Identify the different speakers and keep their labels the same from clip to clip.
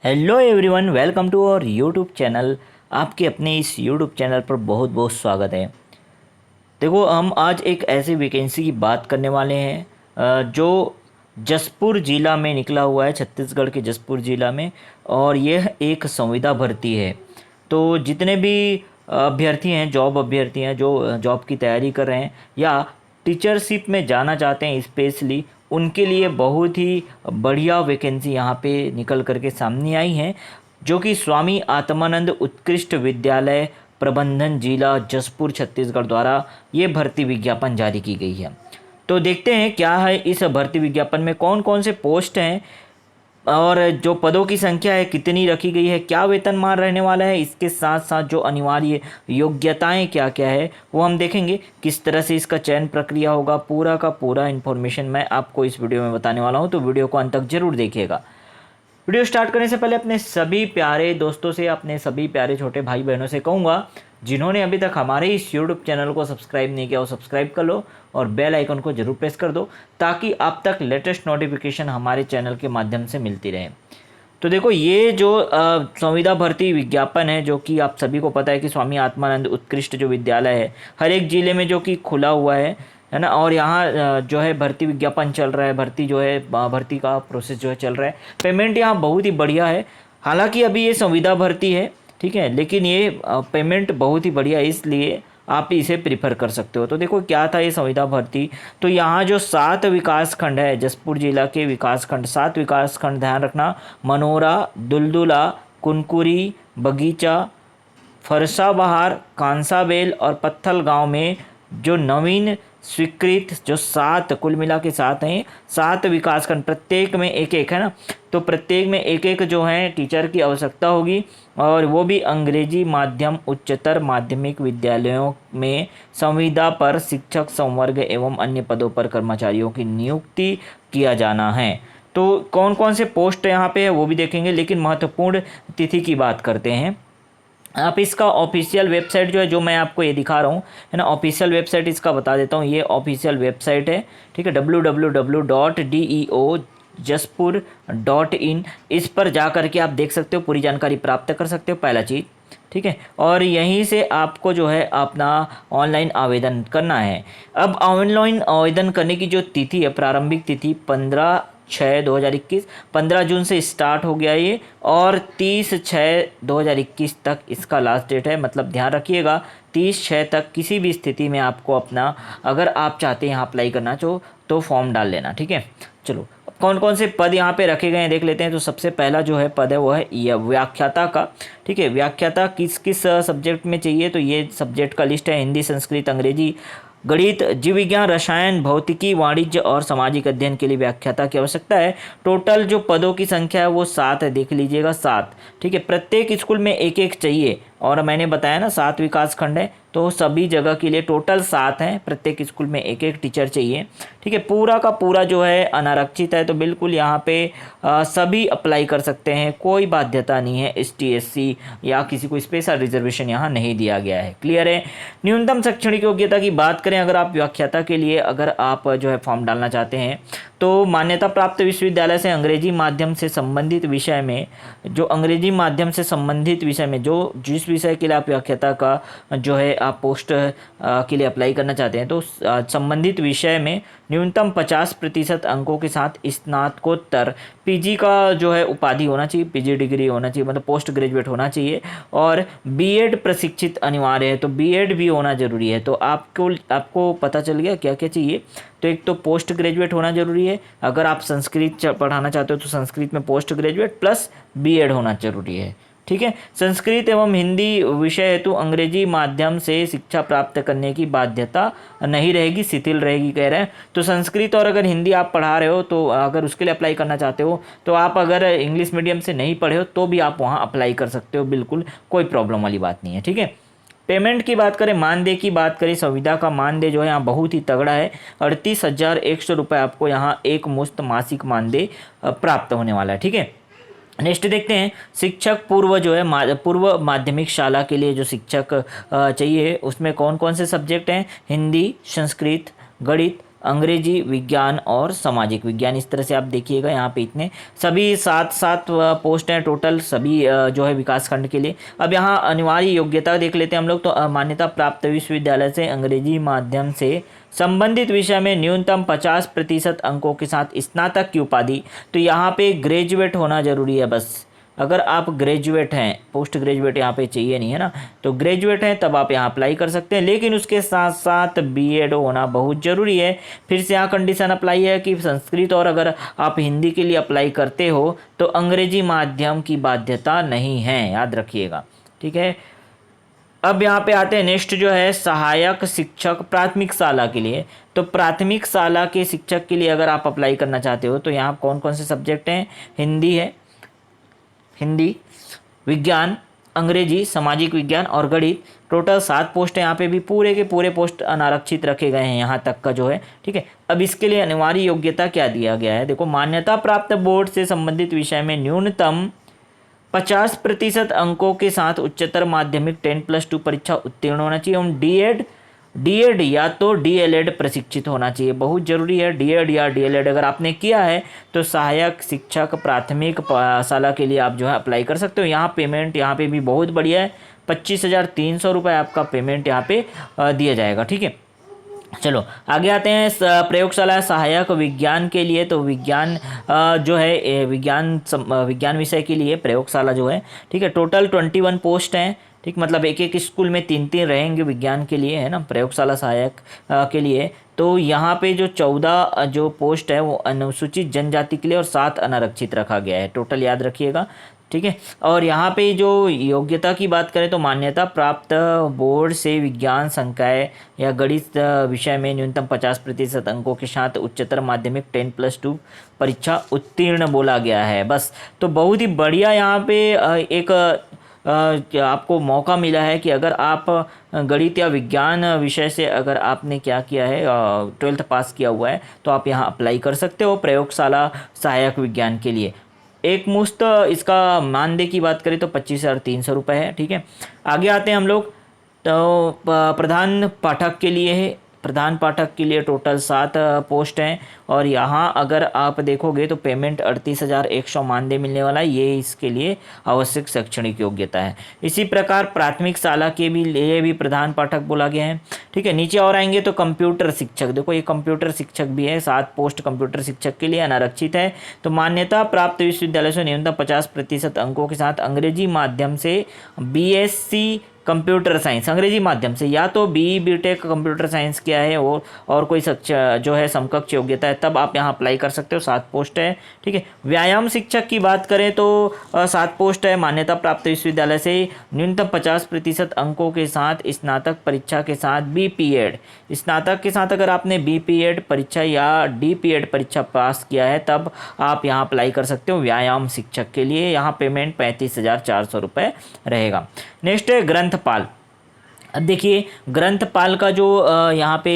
Speaker 1: Hello everyone, welcome to our YouTube channel. आपके अपने इस यूट्यूब चैनल पर बहुत बहुत स्वागत है। देखो, हम आज एक ऐसी वैकेंसी की बात करने वाले हैं जो जसपुर ज़िला में निकला हुआ है, छत्तीसगढ़ के जसपुर ज़िला में। और यह एक संविदा भर्ती है। तो जितने भी अभ्यर्थी हैं, जॉब अभ्यर्थी हैं जो जॉब की तैयारी कर रहे हैं या टीचरशिप में जाना चाहते हैं स्पेशली, उनके लिए बहुत ही बढ़िया वैकेंसी यहाँ पे निकल करके सामने आई है, जो कि स्वामी आत्मानंद उत्कृष्ट विद्यालय प्रबंधन जिला जसपुर छत्तीसगढ़ द्वारा ये भर्ती विज्ञापन जारी की गई है। तो देखते हैं क्या है इस भर्ती विज्ञापन में, कौन कौन से पोस्ट हैं और जो पदों की संख्या है कितनी रखी गई है, क्या वेतनमान रहने वाला है, इसके साथ साथ जो अनिवार्य योग्यताएं क्या क्या है वो हम देखेंगे। किस तरह से इसका चयन प्रक्रिया होगा, पूरा का पूरा इन्फॉर्मेशन मैं आपको इस वीडियो में बताने वाला हूं, तो वीडियो को अंत तक जरूर देखिएगा। वीडियो स्टार्ट करने से पहले अपने सभी प्यारे दोस्तों से, अपने सभी प्यारे छोटे भाई बहनों से कहूँगा, जिन्होंने अभी तक हमारे इस यूट्यूब चैनल को सब्सक्राइब नहीं किया वो सब्सक्राइब कर लो और बेल आइकन को जरूर प्रेस कर दो, ताकि आप तक लेटेस्ट नोटिफिकेशन हमारे चैनल के माध्यम से मिलती रहे। तो देखो, ये जो संविदा भर्ती विज्ञापन है, जो कि आप सभी को पता है कि स्वामी आत्मानंद उत्कृष्ट जो विद्यालय है हर एक ज़िले में जो कि खुला हुआ है ना। और यहाँ जो है भर्ती विज्ञापन चल रहा है, भर्ती जो है भर्ती का प्रोसेस जो है चल रहा है। पेमेंट यहाँ बहुत ही बढ़िया है। हालांकि अभी ये संविदा भर्ती है, ठीक है, लेकिन ये पेमेंट बहुत ही बढ़िया है, इसलिए आप इसे प्रिफर कर सकते हो। तो देखो क्या था ये संविदा भर्ती। तो यहाँ जो 7 विकास खंड है, जसपुर जिला के विकास खंड, 7 विकास खंड, ध्यान रखना, मनोरा, दुलदुला, कुनकुरी, बगीचा, फरसाबहार, कांसाबेल और पत्थल गांव में जो नवीन स्वीकृत जो 7, कुल मिला के 7 हैं, 7 विकासखंड, प्रत्येक में एक एक है ना। तो प्रत्येक में एक एक जो है टीचर की आवश्यकता होगी, और वो भी अंग्रेजी माध्यम उच्चतर माध्यमिक विद्यालयों में संविदा पर शिक्षक संवर्ग एवं अन्य पदों पर कर्मचारियों की नियुक्ति किया जाना है। तो कौन कौन से पोस्ट यहाँ पे है वो भी देखेंगे, लेकिन महत्वपूर्ण तिथि की बात करते हैं। आप इसका ऑफिशियल वेबसाइट जो है, जो मैं आपको ये दिखा रहा हूँ है ना, ऑफिशियल वेबसाइट इसका बता देता हूँ। ये ऑफिशियल वेबसाइट है, ठीक है, www.deojashpur.in। इस पर जा करके आप देख सकते हो, पूरी जानकारी प्राप्त कर सकते हो, पहला चीज़, ठीक है। और यहीं से आपको जो है अपना ऑनलाइन आवेदन करना है। अब ऑनलाइन आवेदन करने की जो तिथि है, प्रारंभिक तिथि 15/6/2021, 15 जून से स्टार्ट हो गया ये, और 30/6/2021 तक इसका लास्ट डेट है। मतलब ध्यान रखिएगा, 30/6 तक किसी भी स्थिति में आपको अपना, अगर आप चाहते हैं यहाँ अप्लाई करना तो फॉर्म डाल लेना, ठीक है। चलो, कौन कौन से पद यहाँ पे रखे गए हैं देख लेते हैं। तो सबसे पहला जो है पद है वो है यह व्याख्याता का, ठीक है। व्याख्याता किस किस सब्जेक्ट में चाहिए, तो ये सब्जेक्ट का लिस्ट है: हिंदी, संस्कृत, अंग्रेजी, गणित, जीव विज्ञान, रसायन, भौतिकी, वाणिज्य और सामाजिक अध्ययन के लिए व्याख्याता की आवश्यकता है। टोटल जो पदों की संख्या है वो 7 है, देख लीजिएगा 7, ठीक है। प्रत्येक स्कूल में एक एक चाहिए, और मैंने बताया ना 7 विकास खंड है, तो सभी जगह के लिए टोटल 7 हैं। प्रत्येक स्कूल में एक एक टीचर चाहिए, ठीक है। पूरा का पूरा जो है अनारक्षित है, तो बिल्कुल यहाँ पे सभी अप्लाई कर सकते हैं, कोई बाध्यता नहीं है। ST SC या किसी को स्पेशल रिजर्वेशन यहाँ नहीं दिया गया है। क्लियर है। न्यूनतम शैक्षणिक योग्यता की बात करें, अगर आप व्याख्याता के लिए अगर आप जो है फॉर्म डालना चाहते हैं, तो मान्यता प्राप्त विश्वविद्यालय से अंग्रेजी माध्यम से संबंधित विषय में, जो अंग्रेजी माध्यम से संबंधित विषय में जो जिस विषय के लिए आप व्याख्याता का जो है आप पोस्ट के लिए अप्लाई करना चाहते हैं, तो संबंधित विषय में न्यूनतम 50% अंकों के साथ स्नातकोत्तर PG का जो है उपाधि होना चाहिए, PG डिग्री होना चाहिए, मतलब पोस्ट ग्रेजुएट होना चाहिए, और BEd प्रशिक्षित अनिवार्य है, तो BEd भी होना जरूरी है। तो आपको पता चल गया क्या क्या चाहिए। तो एक तो पोस्ट ग्रेजुएट होना जरूरी है, अगर आप संस्कृत पढ़ाना चाहते हो तो संस्कृत में पोस्ट ग्रेजुएट प्लस BEd होना जरूरी है, ठीक है। संस्कृत एवं हिंदी विषय हेतु अंग्रेजी माध्यम से शिक्षा प्राप्त करने की बाध्यता नहीं रहेगी, शिथिल रहेगी कह रहे हैं। तो संस्कृत और अगर हिंदी आप पढ़ा रहे हो, तो अगर उसके लिए अप्लाई करना चाहते हो, तो आप अगर इंग्लिश मीडियम से नहीं पढ़े हो तो भी आप वहाँ अप्लाई कर सकते हो, बिल्कुल कोई प्रॉब्लम वाली बात नहीं है, ठीक है। पेमेंट की बात करें, मानदेय की बात करें, संविदा का मानदेय जो है यहाँ बहुत ही तगड़ा है। 38,100 रुपये आपको यहाँ एक मुश्त मासिक मानदेय प्राप्त होने वाला है, ठीक है। नेक्स्ट देखते हैं, शिक्षक पूर्व जो है पूर्व माध्यमिक शाला के लिए जो शिक्षक चाहिए, उसमें कौन कौन से सब्जेक्ट हैं: हिंदी, संस्कृत, गणित, अंग्रेजी, विज्ञान और सामाजिक विज्ञान। इस तरह से आप देखिएगा यहाँ पे इतने सभी 7 पोस्ट हैं टोटल सभी जो है विकासखंड के लिए। अब यहाँ अनिवार्य योग्यता देख लेते हैं हम लोग। तो मान्यता प्राप्त विश्वविद्यालय से अंग्रेजी माध्यम से संबंधित विषय में न्यूनतम 50% अंकों के साथ स्नातक की उपाधि। तो यहाँ पे ग्रेजुएट होना जरूरी है बस। अगर आप ग्रेजुएट हैं, पोस्ट ग्रेजुएट यहाँ पे चाहिए नहीं है ना, तो ग्रेजुएट हैं तब आप यहाँ अप्लाई कर सकते हैं, लेकिन उसके साथ साथ बीएड होना बहुत ज़रूरी है। फिर से यहाँ कंडीशन अप्लाई है कि संस्कृत और अगर आप हिंदी के लिए अप्लाई करते हो तो अंग्रेजी माध्यम की बाध्यता नहीं है, याद रखिएगा, ठीक है। अब यहाँ पे आते हैं नेक्स्ट जो है सहायक शिक्षक प्राथमिक शाला के लिए। तो प्राथमिक शाला के शिक्षक के लिए अगर आप अप्लाई करना चाहते हो तो यहाँ कौन कौन से सब्जेक्ट हैं? हिंदी है, हिंदी, विज्ञान, अंग्रेजी, सामाजिक विज्ञान और गणित। टोटल 7 पोस्ट हैं। यहाँ पे भी पूरे के पूरे पोस्ट अनारक्षित रखे गए हैं यहाँ तक का जो है, ठीक है। अब इसके लिए अनिवार्य योग्यता क्या दिया गया है? देखो, मान्यता प्राप्त बोर्ड से संबंधित विषय में न्यूनतम 50% अंकों के साथ उच्चतर माध्यमिक 10+2 परीक्षा उत्तीर्ण होना चाहिए एवं डीएड या तो डीएलएड प्रशिक्षित होना चाहिए। बहुत जरूरी है डीएड या डीएलएड अगर आपने किया है तो सहायक शिक्षक प्राथमिक शाला के लिए आप जो है अप्लाई कर सकते हो। यहाँ पेमेंट यहाँ पे भी बहुत बढ़िया है, 25,300 रुपये आपका पेमेंट यहाँ पे दिया जाएगा, ठीक है। चलो आगे आते हैं प्रयोगशाला सहायक विज्ञान के लिए। तो विज्ञान जो है विज्ञान विषय के लिए प्रयोगशाला जो है, ठीक है, टोटल 21 पोस्ट हैं, ठीक, मतलब एक एक स्कूल में 3-3 रहेंगे विज्ञान के लिए, है ना, प्रयोगशाला सहायक के लिए। तो यहाँ पे जो 14 जो पोस्ट है वो अनुसूचित जनजाति के लिए और 7 अनारक्षित रखा गया है, टोटल याद रखिएगा, ठीक है। और यहाँ पे जो योग्यता की बात करें तो मान्यता प्राप्त बोर्ड से विज्ञान संकाय या गणित विषय में न्यूनतम 50% अंकों के साथ उच्चतर माध्यमिक 10+2 परीक्षा उत्तीर्ण बोला गया है, बस। तो बहुत ही बढ़िया यहाँ पे एक आपको मौका मिला है कि अगर आप गणित या विज्ञान विषय से अगर आपने क्या किया है 12th पास किया हुआ है तो आप यहाँ अप्लाई कर सकते हो प्रयोगशाला सहायक विज्ञान के लिए। एक मुश्त इसका मानदेय की बात करें तो 25,300 रुपये है, ठीक है। आगे आते हैं हम लोग। तो प्रधान पाठक के लिए है, प्रधान पाठक के लिए टोटल 7 पोस्ट हैं और यहाँ अगर आप देखोगे तो पेमेंट 38,100 मानदेय मिलने वाला है, ये इसके लिए आवश्यक शैक्षणिक योग्यता है। इसी प्रकार प्राथमिक शाला के भी लिए भी प्रधान पाठक बोला गया है, ठीक है। नीचे और आएंगे तो कंप्यूटर शिक्षक, देखो ये कंप्यूटर शिक्षक भी है, 7 पोस्ट कंप्यूटर शिक्षक के लिए अनारक्षित है। तो मान्यता प्राप्त विश्वविद्यालय से न्यूनतम 50% अंकों के साथ अंग्रेजी माध्यम से बीएससी कंप्यूटर साइंस अंग्रेजी माध्यम से, या तो बीटेक कंप्यूटर साइंस किया है और कोई जो है समकक्ष योग्यता है, तब आप यहाँ अप्लाई कर सकते हो। 7 पोस्ट है, ठीक है। व्यायाम शिक्षक की बात करें तो 7 पोस्ट है। मान्यता प्राप्त विश्वविद्यालय से न्यूनतम 50% अंकों के साथ स्नातक परीक्षा के साथ बीपीएड, स्नातक के साथ अगर आपने बीपीएड परीक्षा या डीपीएड परीक्षा पास किया है तब आप यहाँ अप्लाई कर सकते हो व्यायाम शिक्षक के लिए। यहाँ पेमेंट 35,400 रुपये रहेगा। नेक्स्ट है ग्रंथपाल। अब देखिए ग्रंथपाल का जो यहाँ पे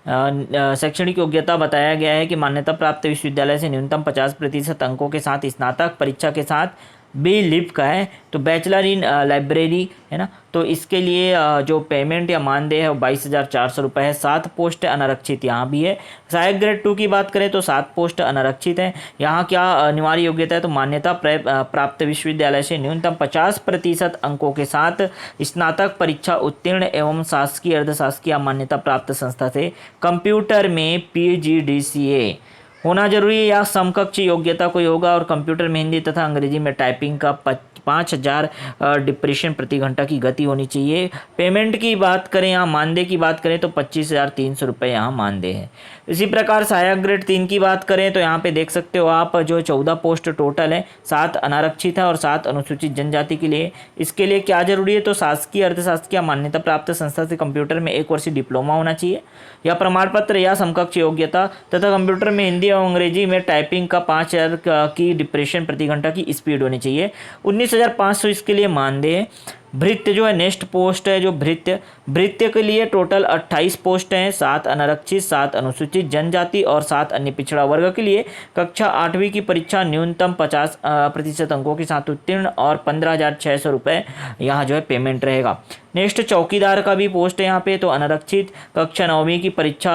Speaker 1: शैक्षणिक योग्यता बताया गया है कि मान्यता प्राप्त विश्वविद्यालय से न्यूनतम 50% अंकों के साथ स्नातक परीक्षा के साथ बी लिप का है, तो बैचलर इन लाइब्रेरी है ना। तो इसके लिए जो पेमेंट या मानदेय है वो 22,400 रुपये है। 7 पोस्ट अनारक्षित यहाँ भी है। सहायक ग्रेड 2 की बात करें तो 7 पोस्ट अनारक्षित है। यहाँ क्या अनिवार्य योग्यता है तो मान्यता प्राप्त विश्वविद्यालय से न्यूनतम 50% अंकों के साथ स्नातक परीक्षा उत्तीर्ण एवं शासकीय अर्धशासकीय मान्यता प्राप्त संस्था से कंप्यूटर में PGDCA होना जरूरी है या समकक्ष योग्यता कोई होगा, और कंप्यूटर में हिंदी तथा अंग्रेजी में टाइपिंग का 5,000 डिप्रेशन प्रति घंटा की गति होनी चाहिए। पेमेंट की बात करें, यहाँ मानदेय की बात करें तो 25,300 रुपये यहाँ मानदेय है। इसी प्रकार सहायक ग्रेड 3 की बात करें तो यहाँ पे देख सकते हो आप जो 14 पोस्ट टोटल है, 7 अनारक्षित है और 7 अनुसूचित जनजाति के लिए। इसके लिए क्या जरूरी है तो शासकीय अर्धशासकीय मान्यता प्राप्त संस्था से कंप्यूटर में 1 वर्षीय डिप्लोमा होना चाहिए या प्रमाण पत्र या समकक्ष योग्यता, तथा कंप्यूटर में हिंदी और अंग्रेजी में टाइपिंग का 5,000 की डिप्रेशन प्रति घंटा की स्पीड होनी चाहिए। 19,500 इसके लिए मानदेय। भृत्य जो है नेक्स्ट पोस्ट है जो भृत्य के लिए टोटल 28 पोस्ट हैं, 7 अनारक्षित, 7 अनुसूचित जनजाति और 7 अन्य पिछड़ा वर्ग के लिए। कक्षा 8वीं की परीक्षा न्यूनतम 50% अंकों के साथ उत्तीर्ण और 15,600 रुपये यहाँ जो है पेमेंट रहेगा। नेक्स्ट चौकीदार का भी पोस्ट है यहाँ पे। तो अनारक्षित कक्षा 9वीं की परीक्षा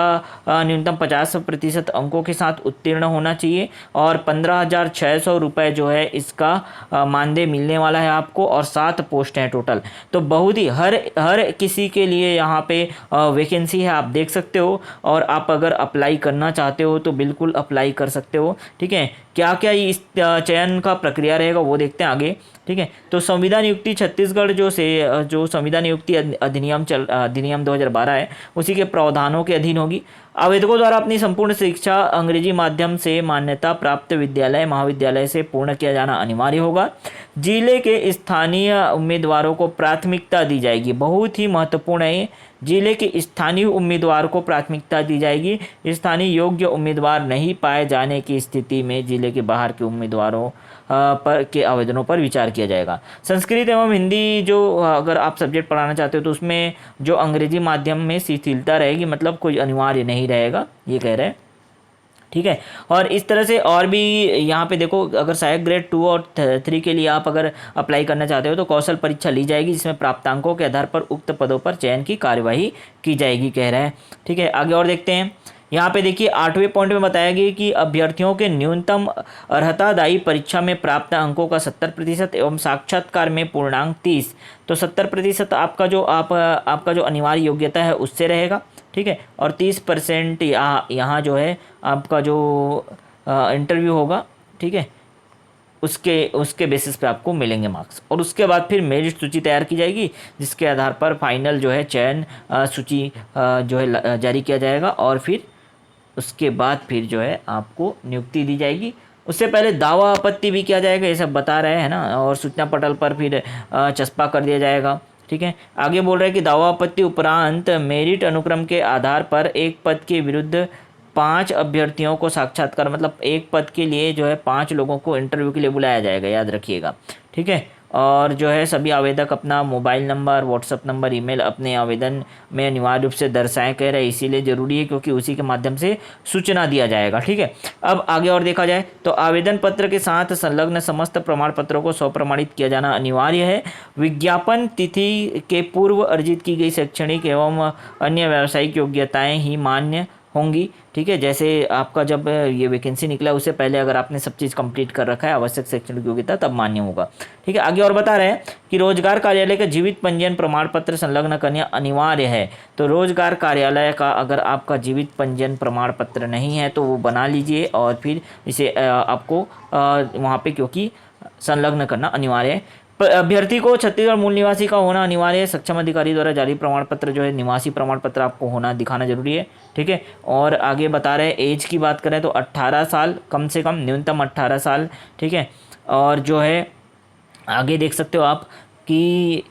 Speaker 1: न्यूनतम 50% अंकों के साथ उत्तीर्ण होना चाहिए और 15,600 रुपये जो है इसका मानदेय मिलने वाला है आपको, और 7 पोस्ट हैं टोटल। तो बहुत ही हर किसी के लिए यहाँ पे वैकेंसी है, आप देख सकते हो। और आप अगर अप्लाई करना चाहते हो तो बिल्कुल अप्लाई कर सकते हो, ठीक है। क्या क्या इस चयन का प्रक्रिया रहेगा वो देखते हैं आगे, ठीक है। तो संविदा नियुक्ति छत्तीसगढ़ जो संविदा नियुक्ति अधिनियम 2012 है, उसी के प्रावधानों के अधीन होगी। आवेदकों द्वारा अपनी संपूर्ण शिक्षा अंग्रेजी माध्यम से मान्यता प्राप्त विद्यालय महाविद्यालय से पूर्ण किया जाना अनिवार्य होगा। जिले के स्थानीय उम्मीदवारों को प्राथमिकता दी जाएगी, बहुत ही महत्वपूर्ण है। जिले के स्थानीय उम्मीदवार को प्राथमिकता दी जाएगी। स्थानीय योग्य उम्मीदवार नहीं पाए जाने की स्थिति में जिले के बाहर के उम्मीदवारों पर के आवेदनों पर विचार किया जाएगा। संस्कृत एवं हिंदी जो अगर आप सब्जेक्ट पढ़ाना चाहते हो तो उसमें जो अंग्रेजी माध्यम में शिथिलता रहेगी, मतलब कोई अनिवार्य नहीं रहेगा, ये कह रहे हैं, ठीक है। और इस तरह से और भी यहाँ पे देखो, अगर सहायक ग्रेड 2 और 3 के लिए आप अगर अप्लाई करना चाहते हो तो कौशल परीक्षा ली जाएगी, जिसमें प्राप्तांकों के आधार पर उक्त पदों पर चयन की कार्यवाही की जाएगी, कह रहा है, ठीक है। आगे और देखते हैं। यहाँ पे देखिए 8वें पॉइंट में बताया गया कि अभ्यर्थियों के न्यूनतम अर्हतादायी परीक्षा में प्राप्त अंकों का 70% एवं साक्षात्कार में पूर्णांक 30। तो 70% आपका जो अनिवार्य योग्यता है उससे रहेगा, ठीक है। और 30% यहाँ जो है आपका जो इंटरव्यू होगा, ठीक है, उसके बेसिस पे आपको मिलेंगे मार्क्स। और उसके बाद फिर मेरिट सूची तैयार की जाएगी, जिसके आधार पर फाइनल जो है चयन सूची जो है जारी किया जाएगा। और फिर उसके बाद फिर जो है आपको नियुक्ति दी जाएगी। उससे पहले दावा आपत्ति भी किया जाएगा, ये सब बता रहे हैं ना। और सूचना पटल पर फिर चस्पा कर दिया जाएगा, ठीक है। आगे बोल रहे हैं कि दावा आपत्ति उपरांत मेरिट अनुक्रम के आधार पर एक पद के विरुद्ध 5 अभ्यर्थियों को साक्षात्कार, मतलब एक पद के लिए जो है 5 लोगों को इंटरव्यू के लिए बुलाया जाएगा, याद रखिएगा, ठीक है। और जो है सभी आवेदक अपना mobile number, WhatsApp number, email अपने आवेदन में अनिवार्य रूप से दर्शाएं, कह रहे हैं। इसीलिए ज़रूरी है क्योंकि उसी के माध्यम से सूचना दिया जाएगा, ठीक है। अब आगे और देखा जाए तो आवेदन पत्र के साथ संलग्न समस्त प्रमाण पत्रों को स्वप्रमाणित किया जाना अनिवार्य है। विज्ञापन तिथि के पूर्व अर्जित की गई शैक्षणिक एवं अन्य व्यावसायिक योग्यताएँ ही मान्य होंगी, ठीक है। जैसे आपका जब ये वैकेंसी निकला उससे पहले अगर आपने सब चीज़ कंप्लीट कर रखा है, आवश्यक शैक्षणिक योग्यता, तब मान्य होगा, ठीक है। आगे और बता रहे हैं कि रोजगार कार्यालय का जीवित पंजीयन प्रमाण पत्र संलग्न करना अनिवार्य है। तो रोजगार कार्यालय का अगर आपका जीवित पंजीयन प्रमाण पत्र नहीं है तो वो बना लीजिए और फिर इसे आपको वहाँ पे क्योंकि संलग्न करना अनिवार्य है। अभ्यर्थी को छत्तीसगढ़ मूल निवासी का होना अनिवार्य है। सक्षम अधिकारी द्वारा जारी प्रमाण पत्र जो है निवासी प्रमाण पत्र आपको होना दिखाना जरूरी है, ठीक है। और आगे बता रहे हैं एज की बात करें तो 18 साल कम से कम, न्यूनतम 18 साल, ठीक है। और जो है आगे देख सकते हो आप कि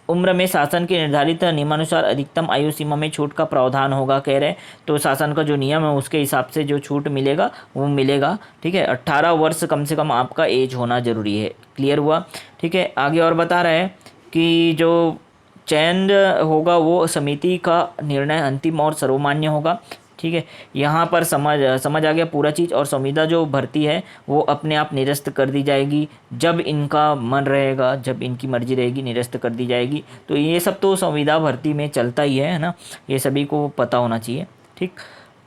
Speaker 1: उम्र में शासन के निर्धारित नियमानुसार अधिकतम आयु सीमा में छूट का प्रावधान होगा, कह रहे हैं। तो शासन का जो नियम है उसके हिसाब से जो छूट मिलेगा वो मिलेगा, ठीक है। 18 वर्ष कम से कम आपका एज होना जरूरी है, क्लियर हुआ, ठीक है। आगे और बता रहे हैं कि जो चयन होगा वो समिति का निर्णय अंतिम और सर्वमान्य होगा, ठीक है। यहाँ पर समझ आ गया पूरा चीज़। और संविदा जो भर्ती है वो अपने आप निरस्त कर दी जाएगी, जब इनका मन रहेगा, जब इनकी मर्जी रहेगी निरस्त कर दी जाएगी। तो ये सब तो संविदा भर्ती में चलता ही है ना, ये सभी को पता होना चाहिए, ठीक।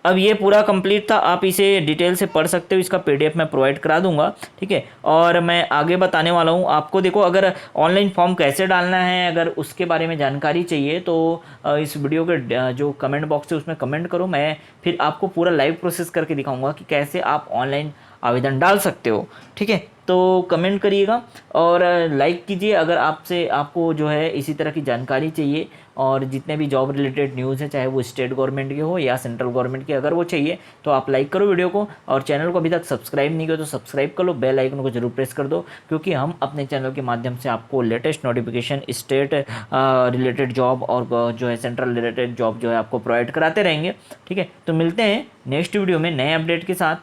Speaker 1: अब ये पूरा कंप्लीट था, आप इसे डिटेल से पढ़ सकते हो, इसका पीडीएफ मैं प्रोवाइड करा दूंगा, ठीक है। और मैं आगे बताने वाला हूँ आपको। देखो अगर ऑनलाइन फॉर्म कैसे डालना है, अगर उसके बारे में जानकारी चाहिए तो इस वीडियो के जो कमेंट बॉक्स है उसमें कमेंट करो, मैं फिर आपको पूरा लाइव प्रोसेस करके दिखाऊंगा कि कैसे आप ऑनलाइन आवेदन डाल सकते हो, ठीक है। तो कमेंट करिएगा और लाइक कीजिए अगर आपको जो है इसी तरह की जानकारी चाहिए। और जितने भी जॉब रिलेटेड न्यूज़ है, चाहे वो स्टेट गवर्नमेंट के हो या सेंट्रल गवर्नमेंट के, अगर वो चाहिए तो आप लाइक करो वीडियो को। और चैनल को अभी तक सब्सक्राइब नहीं किया तो सब्सक्राइब कर लो, बेल आइकन को जरूर प्रेस कर दो, क्योंकि हम अपने चैनल के माध्यम से आपको latest notification state related job और जो है सेंट्रल रिलेटेड जॉब जो है आपको प्रोवाइड कराते रहेंगे, ठीक है। तो मिलते हैं नेक्स्ट वीडियो में नए अपडेट के साथ।